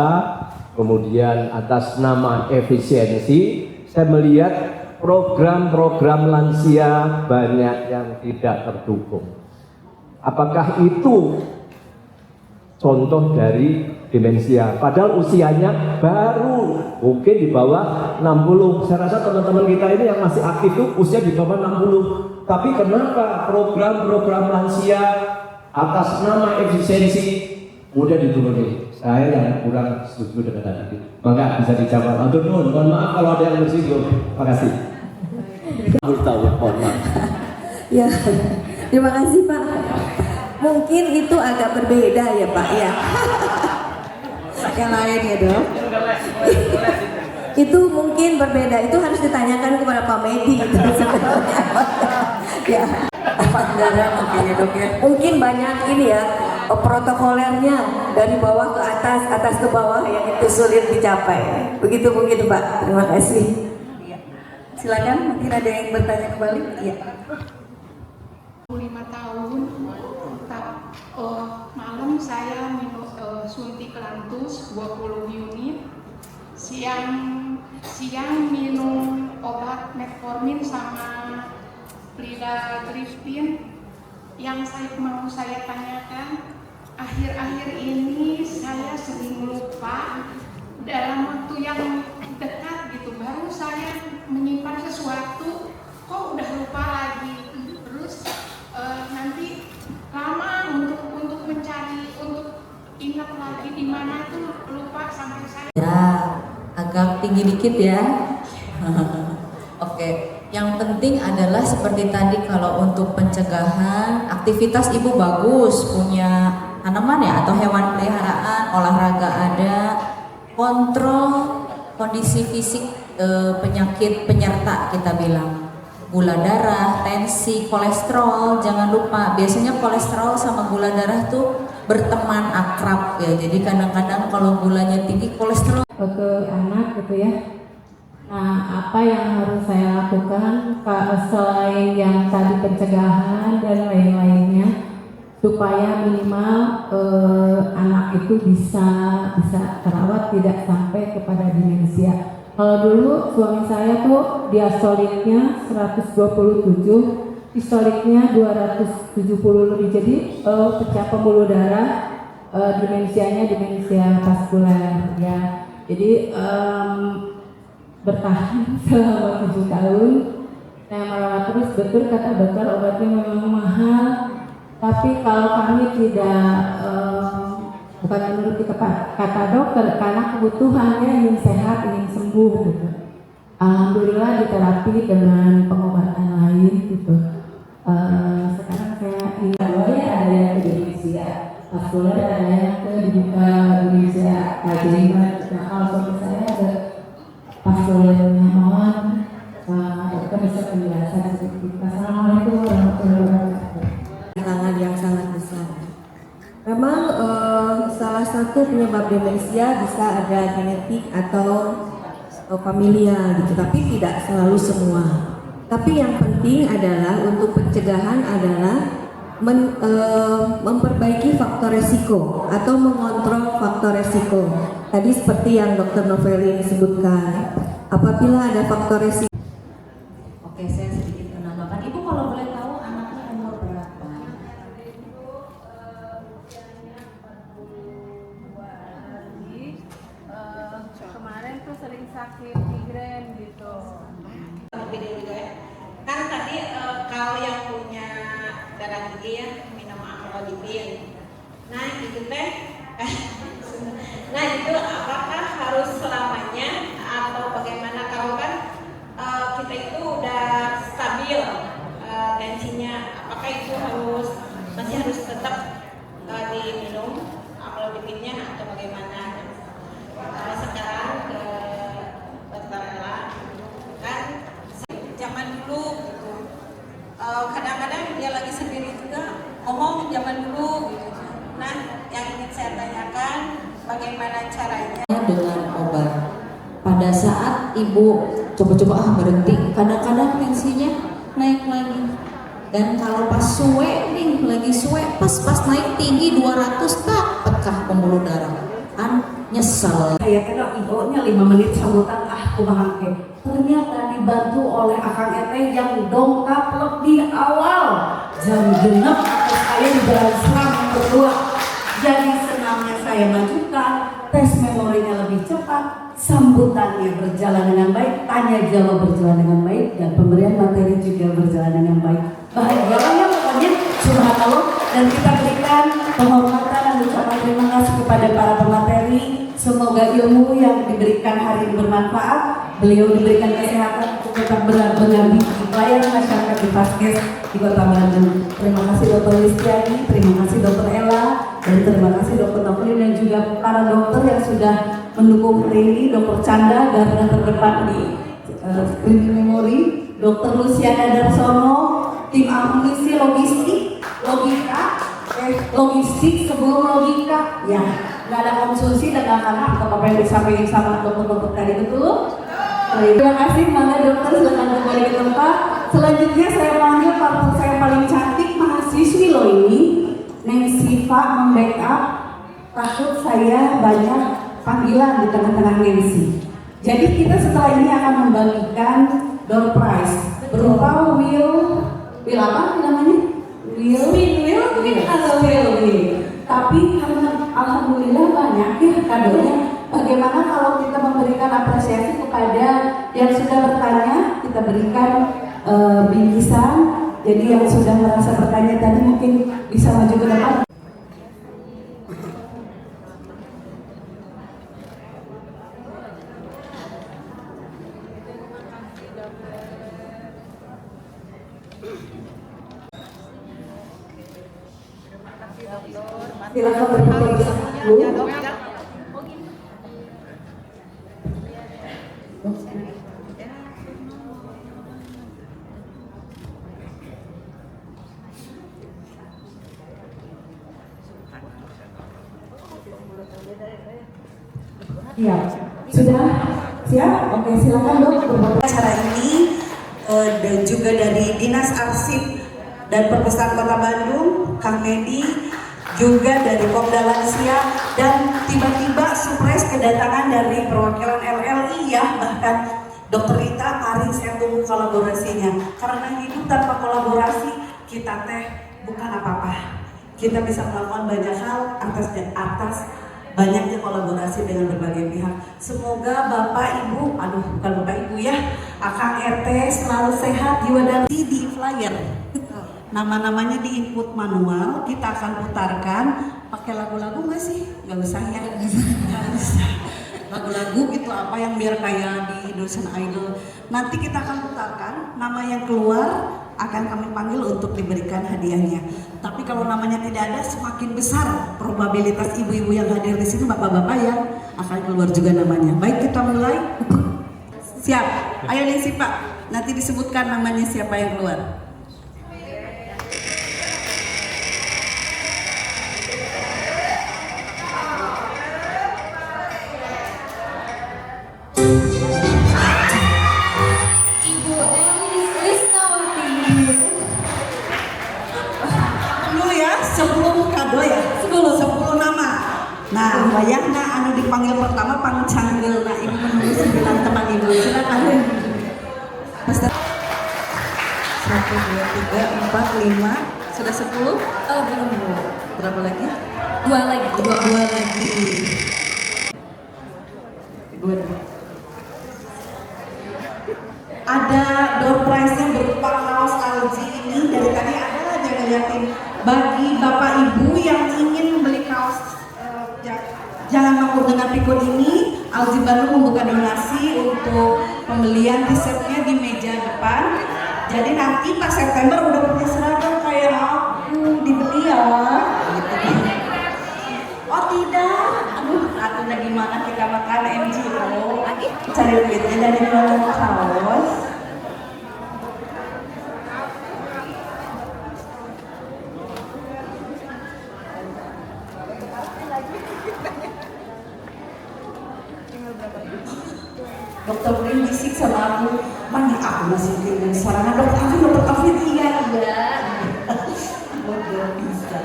kemudian atas nama efisiensi, saya melihat program-program lansia banyak yang tidak terdukung. Apakah itu contoh dari demensia? Padahal usianya baru mungkin di bawah 60. Saya rasa teman-teman kita ini yang masih aktif itu usia di bawah 60. Tapi kenapa program-program lansia atas nama efisiensi mudah dituruni? Saya yang kurang setuju dengan tadi. Maka bisa dijawab. Atur nuhun, mohon maaf kalau ada yang bersinggung. Terima kasih. Ya, terima kasih Pak. Mungkin itu agak berbeda ya Pak ya. Yang lain ya Dok. Itu mungkin berbeda. Itu harus ditanyakan kepada Pak Medi itu sebenarnya. Ya. Darah mungkin ya Dok ya. Mungkin banyak ini ya protokolernya dari bawah ke atas, atas ke bawah yang itu sulit dicapai. Begitu mungkin Pak. Terima kasih. Silakan, mungkin ada yang bertanya kembali. Iya. 5 tahun, malam saya minum suntik lantus 20 unit, siang minum obat metformin sama Plidagrifin. Yang mau saya tanyakan, akhir-akhir ini saya sering lupa dalam waktu yang dekat gitu, baru saya menyimpan sesuatu kok udah lupa lagi, terus nanti lama untuk mencari, untuk ingat lagi di mana tuh lupa sampai saya agak tinggi dikit ya. Oke, yang penting adalah seperti tadi, kalau untuk pencegahan aktivitas ibu bagus, punya tanaman ya atau hewan peliharaan, olahraga ada, kontrol kondisi fisik, penyakit penyerta kita bilang, gula darah, tensi, kolesterol, jangan lupa. Biasanya kolesterol sama gula darah tuh berteman akrab ya, jadi kadang-kadang kalau gulanya tinggi, kolesterol ke anak gitu ya. Nah, apa yang harus saya lakukan selain yang tadi pencegahan dan lain-lainnya, supaya minimal anak itu bisa terawat tidak sampai kepada demensia. Kalau dulu suami saya tuh diastoliknya 127, distoliknya 270 lebih, jadi pecah pembuluh darah, demensianya demensia vaskuler ya. Jadi bertahan selama 7 tahun. Saya merawat terus, betul kata dokter, obatnya memang mahal, tapi kalau kami tidak bukan menuruti kata dokter, karena kebutuhannya ingin sehat, ingin sembuh gitu. Alhamdulillah diterapi dengan pengobatan lain gitu. Sekarang saya ingin ada yang ke demensia vaskuler, ada yang ke demensia Alzheimer. Nah, kalau suami saya ada vaskulernya, mohon dokter bisa penjelasan sedikit. Assalamualaikum warahmatullahi wabarakatuh. Tantangan yang sangat besar. Memang salah satu penyebab demensia bisa ada genetik atau familial gitu, tapi tidak selalu semua. Tapi yang penting adalah untuk pencegahan adalah memperbaiki faktor resiko atau mengontrol faktor resiko. Tadi seperti yang Dr. Novelin sebutkan, apabila ada faktor resiko. Oke, saya sedikit menambahkan. Ibu kalau boleh tahu anaknya umur berapa? Kemarin tuh sering sakit migrain gitu. Kan tadi kalau yang punya darah tinggi ya minum amlodipin. Nah itu teh, nah itu apakah harus selamanya atau bagaimana? Kalau kan kita itu udah stabil tensinya, apakah itu masih harus tetap diminum amlodipinnya atau bagaimana? Sekarang ke Dr. Ella, kan zaman dulu gitu, kadang-kadang dia lagi sendiri juga ngomong zaman dulu gitu. Nah, yang ingin saya tanyakan, bagaimana caranya Dengan obat. Pada saat ibu coba-coba berhenti, kadang-kadang tensinya naik lagi. Dan kalau pas suwe nih, lagi suwe, pas naik tinggi 200, tak pecah pembuluh darah. Kan nyesel. Saya kira ibunya 5 menit sambutan, kumaha ke. Ternyata dibantu oleh Akang Eteh yang dongkap lebih awal jam genep atau saya di jalan Seram yang berdua. Jadi senangnya saya majukan, tes memorinya lebih cepat, sambutannya berjalan dengan baik, tanya jawab berjalan dengan baik, dan pemberian materi juga berjalan dengan baik. Bahagianya pokoknya subhanallah, dan kita berikan penghormatan dan ucapan terima kasih kepada para pemateri. Semoga ilmu yang diberikan hari ini bermanfaat, beliau diberikan kesehatan untuk tetap mengabdi di pelayanan masyarakat di Vaskes di Kota Bandung. Terima kasih Dr. Listiani, terima kasih Dr. Ella, dan terima kasih Dr. Novelin dan juga para dokter yang sudah mendukung hari ini. Dr. Chandra, garda terdepan di screening memori, Dr. Luciana Darsono, tim amunisi logistik, logistik sebelum logika, ya nggak ada konsumsi dan nggak karena apa yang disampaikan sama dokter tadi, betul? Terima kasih, mangga dokter silakan kembali ke tempat. Selanjutnya saya panggil partner saya paling cantik, mahasiswi loh ini, Neng Siva membackup takut saya banyak panggilan di tengah-tengah Nancy. Jadi kita setelah ini akan membagikan door prize berupa wheel apa namanya? Spin wheel, atau wheel. Tapi karena alhamdulillah banyak ya kadonya. Bagaimana kalau kita memberikan apresiasi kepada yang sudah bertanya, kita berikan bingkisan. Jadi yang sudah merasa bertanya tadi mungkin bisa maju ke depan. Silakan berfoto dulu. Iya, sudah siap? Oke, silakan dok. Acara ini dan juga dari Dinas Arsip dan Perpustakaan Kota Bandung, Kang Medi, juga dari Komda Lansia, dan tiba-tiba surprise kedatangan dari perwakilan LLI ya, bahkan Dr. Rita, mari saya tunggu kolaborasinya, karena hidup tanpa kolaborasi kita teh bukan apa-apa. Kita bisa melakukan banyak hal atas banyaknya kolaborasi dengan berbagai pihak. Semoga Bapak Ibu, bukan Bapak Ibu ya, Akang RT selalu sehat, jiwa dan di flyer. Nama-namanya di input manual, kita akan putarkan. Pakai lagu-lagu nggak sih? Nggak usah ya, nggak usah. Lagu-lagu gitu apa yang biar kayak di Indonesian Idol. Nanti kita akan putarkan, nama yang keluar akan kami panggil untuk diberikan hadiahnya. Tapi kalau namanya tidak ada, semakin besar probabilitas ibu-ibu yang hadir di sini, bapak-bapak yang akan keluar juga namanya. Baik, kita mulai. Siap. Ayo Lisi Pak, nanti disebutkan namanya siapa yang keluar. Nah, bayangna anu dipanggil pertama pangcanggel, nah ibu menunggu 9 teman ibu. Silakan. 1, 2, 3, 4, 5, sudah 10? Oh belum. Berapa lagi? 2 lagi. 2 lagi. 2. Ada door prize yang berupa kaos Alji ini, dari tadi ada aja ngeliatin. Bagi bapak ibu yang ingin membeli kaos Jangan Makmur dengan Pikun ini, Alji Bandung membuka donasi untuk pembelian t-shirtnya di meja depan. Jadi nanti pas September udah punya seragam kayak aku, dibeli ya. Oh tidak, atuh gimana kita makan MGO, cari duitnya dari jualan kaos. Dokter Prin bisik sama aku, mana aku masih tinggal sarana dokter Afif iya. Udah bisa.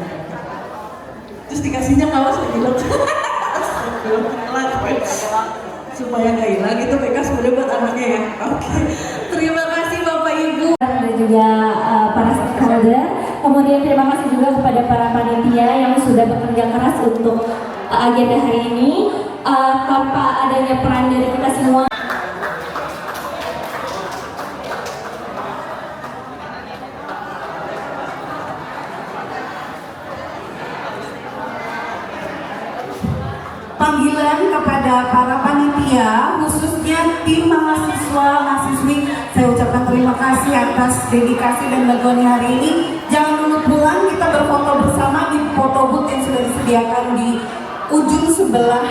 Terus dikasihnya kaos lagi loh. Supaya nggak hilang itu mereka sebenarnya buat anaknya ya. Oke. Terima kasih Bapak Ibu dan juga para stakeholder. Kemudian terima kasih juga kepada para panitia yang sudah bekerja keras untuk agenda hari ini. Tanpa adanya peran dari kita semua. Panggilan kepada para panitia, khususnya tim mahasiswa-mahasiswi, saya ucapkan terima kasih atas dedikasi dan bantuannya hari ini. Jangan dulu pulang, kita berfoto bersama di foto booth yang sudah disediakan di ujung sebelah